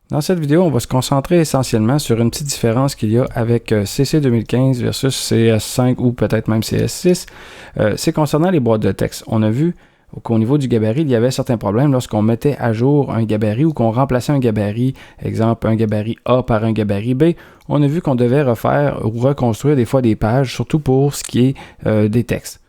Dans cette vidéo, on va se concentrer essentiellement sur une petite différence qu'il y a avec CC 2015 versus CS5 ou peut-être même CS6. C'est concernant les boîtes de texte. On a vu qu'au niveau du gabarit, il y avait certains problèmes lorsqu'on mettait à jour un gabarit ou qu'on remplaçait un gabarit, exemple un gabarit A par un gabarit B. On a vu qu'on devait refaire ou reconstruire des fois des pages, surtout pour ce qui est des textes.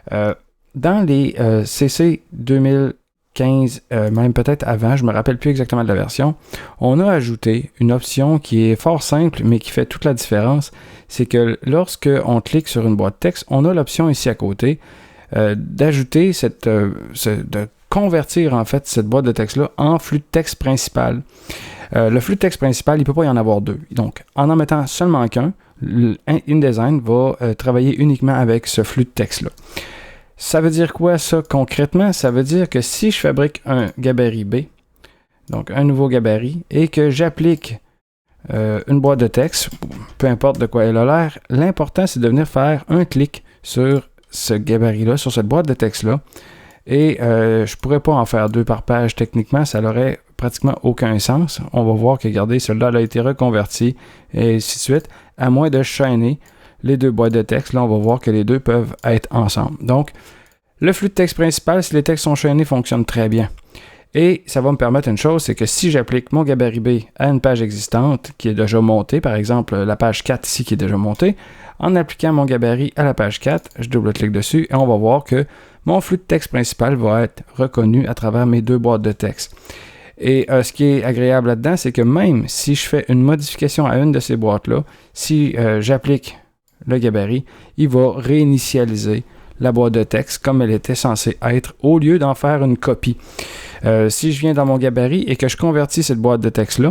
Dans les CC 2015, même peut-être avant, je ne me rappelle plus exactement de la version, on a ajouté une option qui est fort simple, mais qui fait toute la différence. C'est que lorsque on clique sur une boîte texte, on a l'option ici à côté d'ajouter de convertir en fait cette boîte de texte-là en flux de texte principal. Le flux de texte principal, il ne peut pas y en avoir deux. Donc, en mettant seulement qu'un, InDesign va travailler uniquement avec ce flux de texte-là. Ça veut dire quoi ça concrètement? Ça veut dire que si je fabrique un gabarit B, donc un nouveau gabarit, et que j'applique une boîte de texte, peu importe de quoi elle a l'air, l'important c'est de venir faire un clic sur ce gabarit-là, sur cette boîte de texte-là, et je ne pourrais pas en faire deux par page techniquement, ça n'aurait pratiquement aucun sens. On va voir que, regardez, celui-là a été reconverti, et ainsi de suite, à moins de chaîner les deux boîtes de texte. Là, on va voir que les deux peuvent être ensemble. Donc, le flux de texte principal, si les textes sont chaînés, fonctionne très bien. Et ça va me permettre une chose, c'est que si j'applique mon gabarit B à une page existante qui est déjà montée, par exemple la page 4 ici qui est déjà montée, en appliquant mon gabarit à la page 4, je double-clique dessus et on va voir que mon flux de texte principal va être reconnu à travers mes deux boîtes de texte. Et ce qui est agréable là-dedans, c'est que même si je fais une modification à une de ces boîtes-là, si j'applique le gabarit, il va réinitialiser la boîte de texte comme elle était censée être au lieu d'en faire une copie. Si je viens dans mon gabarit et que je convertis cette boîte de texte-là,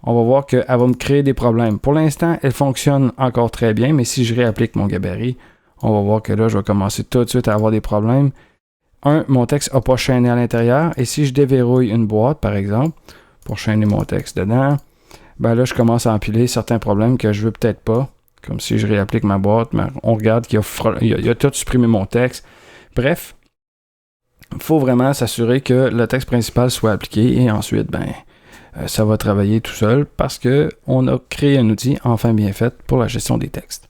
on va voir qu'elle va me créer des problèmes. Pour l'instant, elle fonctionne encore très bien, mais si je réapplique mon gabarit, on va voir que là, je vais commencer tout de suite à avoir des problèmes. Mon texte n'a pas chaîné à l'intérieur, et si je déverrouille une boîte, par exemple, pour chaîner mon texte dedans, ben là, je commence à empiler certains problèmes que je veux peut-être pas. Comme si je réapplique ma boîte, mais on regarde qu'il a tout supprimé mon texte. Bref, il faut vraiment s'assurer que le texte principal soit appliqué et ensuite, ça va travailler tout seul parce qu'on a créé un outil enfin bien fait pour la gestion des textes.